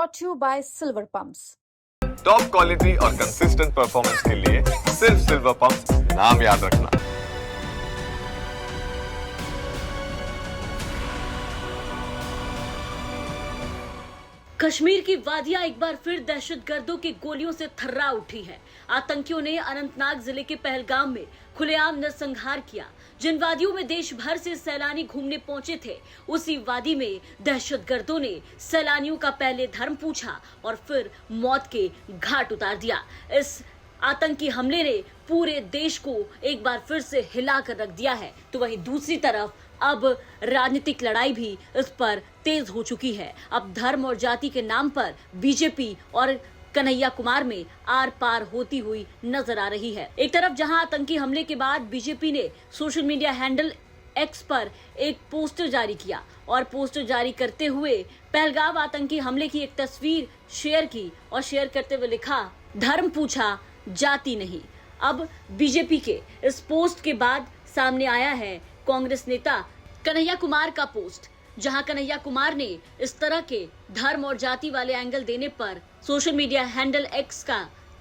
brought to you by Silver Pumps. Top quality और consistent performance के लिए सिर्फ सिल्वर पंप्स नाम याद रखना। कश्मीर की वादियां एक बार फिर दहशतगर्दों की गोलियों से थर्रा उठी है। आतंकियों ने अनंतनाग जिले के पहलगाम में खुलेआम नरसंहार किया। जिन वादियों में देश भर से सैलानी घूमने पहुंचे थे, उसी वादी में दहशतगर्दों ने सैलानियों का पहले धर्म पूछा और फिर मौत के घाट उतार दिया। इस आतंकी हमले ने पूरे देश को एक बार फिर से हिला कर रख दिया है, तो वहीं दूसरी तरफ अब राजनीतिक लड़ाई भी इस पर तेज हो चुकी है। अब धर्म और जाति के नाम पर बीजेपी और कन्हैया कुमार में आर पार होती हुई नजर आ रही है। एक तरफ जहां आतंकी हमले के बाद बीजेपी ने सोशल मीडिया हैंडल एक्स पर एक पोस्टर जारी किया और पोस्टर जारी करते हुए पहलगाम आतंकी हमले की एक तस्वीर शेयर की और शेयर करते हुए लिखा, धर्म पूछा जाति नहीं। अब बीजेपी के इस पोस्ट के बाद सामने आया है कांग्रेस नेता कन्हैया कुमार का पोस्ट, जहां कन्हैया कुमार ने इस तरह के धर्म और जाति वाले एंगल देने पर सोशल मीडिया हैंडल एक्स का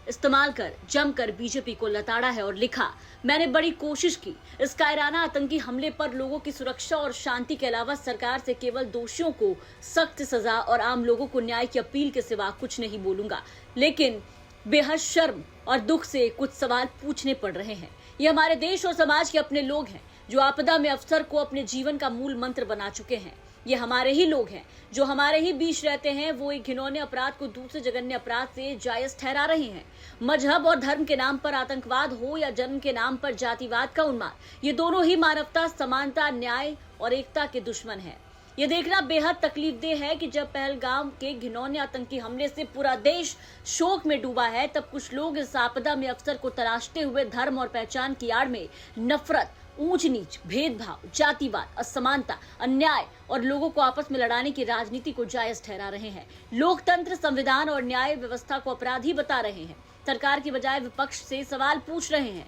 इस्तेमाल कर जमकर बीजेपी को लताड़ा है और लिखा, मैंने बड़ी कोशिश की इस कायराना आतंकी हमले पर लोगों की सुरक्षा और शांति के अलावा सरकार से केवल दोषियों को सख्त सजा और आम लोगों को न्याय की अपील के सिवा कुछ नहीं बोलूंगा, लेकिन बेहद शर्म और दुख से कुछ सवाल पूछने पड़ रहे हैं। ये हमारे देश और समाज के अपने लोग हैं जो आपदा में अवसर को अपने जीवन का मूल मंत्र बना चुके हैं। ये हमारे ही लोग हैं जो हमारे ही बीच रहते हैं। वो एक घिनौने अपराध को दूसरे जघन्य अपराध से जायज ठहरा रहे हैं। मजहब और धर्म के नाम पर आतंकवाद हो या जन्म के नाम पर जातिवाद का उन्माद, ये दोनों ही मानवता, समानता, न्याय और एकता के दुश्मन हैं। ये देखना बेहद तकलीफदेह है कि जब पहलगाम के घिनौने आतंकी हमले से पूरा देश शोक में डूबा है, तब कुछ लोग इस आपदा में अवसर को तलाशते हुए धर्म और पहचान की आड़ में नफरत, ऊंच नीच, भेदभाव, जातिवाद, असमानता, अन्याय और लोगों को आपस में लड़ाने की राजनीति को जायज ठहरा रहे हैं। लोकतंत्र, संविधान और न्याय व्यवस्था को अपराधी बता रहे हैं। सरकार की बजाय विपक्ष से सवाल पूछ रहे हैं।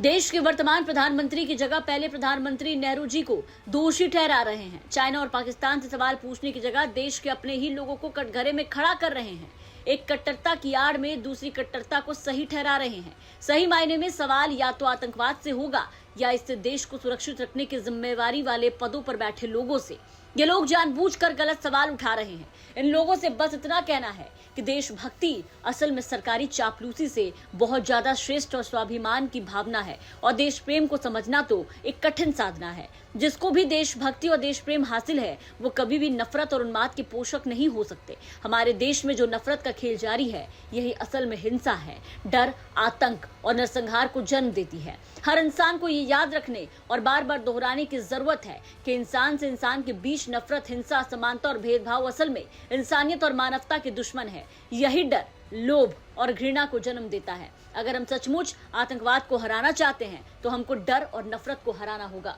देश के वर्तमान प्रधानमंत्री की जगह पहले प्रधानमंत्री नेहरू जी को दोषी ठहरा रहे हैं। चाइना और पाकिस्तान से सवाल पूछने की जगह देश के अपने ही लोगों को कटघरे में खड़ा कर रहे हैं। एक कट्टरता की आड़ में दूसरी कट्टरता को सही ठहरा रहे हैं। सही मायने में सवाल या तो आतंकवाद से होगा या इससे देश को सुरक्षित रखने की जिम्मेवारी वाले पदों पर बैठे लोगों से। ये लोग जानबूझकर गलत सवाल उठा रहे हैं। इन लोगों से बस इतना कहना है कि देशभक्ति असल में सरकारी चापलूसी से बहुत ज्यादा श्रेष्ठ और स्वाभिमान की भावना है और देश प्रेम को समझना तो एक कठिन साधना है। जिसको भी देशभक्ति और देश प्रेम हासिल है, वो कभी भी नफरत और उन्माद के पोषक नहीं हो सकते। हमारे देश में जो नफरत का खेल जारी है, यही असल में हिंसा है, डर, आतंक और नरसंहार को जन्म देती है। हर इंसान को ये याद रखने और बार बार दोहराने की जरूरत है कि इंसान से इंसान के बीच नफरत, हिंसा, असमानता और भेदभाव असल में इंसानियत और मानवता के दुश्मन है। यही डर, लोभ और घृणा को जन्म देता है। अगर हम सचमुच आतंकवाद को हराना चाहते हैं तो हमको डर और नफरत को हराना होगा।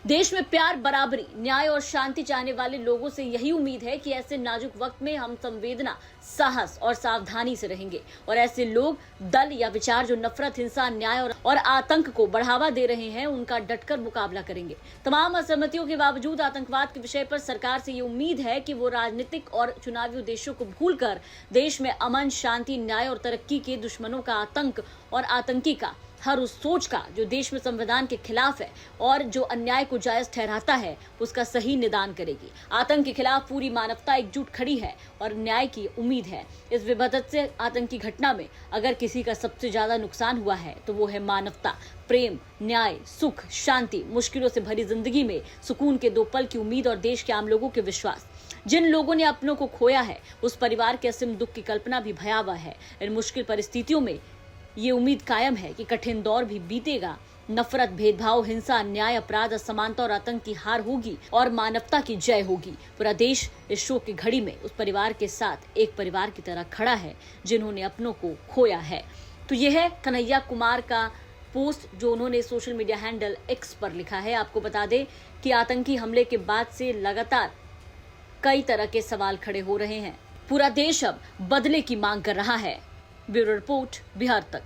देश में प्यार, बराबरी, न्याय और शांति चाहने वाले लोगों से यही उम्मीद है कि ऐसे नाजुक वक्त में हम संवेदना, साहस और सावधानी से रहेंगे और ऐसे लोग, दल या विचार जो नफरत, हिंसा, अन्याय और आतंक को बढ़ावा दे रहे हैं, उनका डटकर मुकाबला करेंगे। तमाम असहमतियों के बावजूद आतंकवाद के विषय पर सरकार से ये उम्मीद है कि वो राजनीतिक और चुनावी उद्देश्यों को भूलकर देश में अमन, शांति, न्याय और तरक्की के दुश्मनों का आतंक और आतंकी का हर उस सोच का जो देश में संविधान के खिलाफ है और जो अन्याय को जायज ठहराता है, उसका सही निदान करेगी। आतंक के खिलाफ पूरी मानवता एकजुट खड़ी है और न्याय की उम्मीद है। इस विभत्स आतंकी घटना में अगर किसी का सबसे ज्यादा नुकसान हुआ है तो वो है मानवता, प्रेम, न्याय, सुख, शांति, मुश्किलों से भरी जिंदगी में सुकून के 2 पल की उम्मीद और देश के आम लोगों के विश्वास। जिन लोगों ने अपनों को खोया है, उस परिवार के असीम दुख की कल्पना भी भयावह है। इन मुश्किल परिस्थितियों में ये उम्मीद कायम है कि कठिन दौर भी बीतेगा। नफरत, भेदभाव, हिंसा, अन्याय, अपराध, असमानता और आतंक की हार होगी और मानवता की जय होगी। पूरा देश इस शोक की घड़ी में उस परिवार के साथ एक परिवार की तरह खड़ा है जिन्होंने अपनों को खोया है। तो यह है कन्हैया कुमार का पोस्ट जो उन्होंने सोशल मीडिया हैंडल एक्स पर लिखा है। आपको बता दें कि आतंकी हमले के बाद से लगातार कई तरह के सवाल खड़े हो रहे हैं। पूरा देश अब बदले की मांग कर रहा है। ब्यूरो रिपोर्ट, बिहार तक।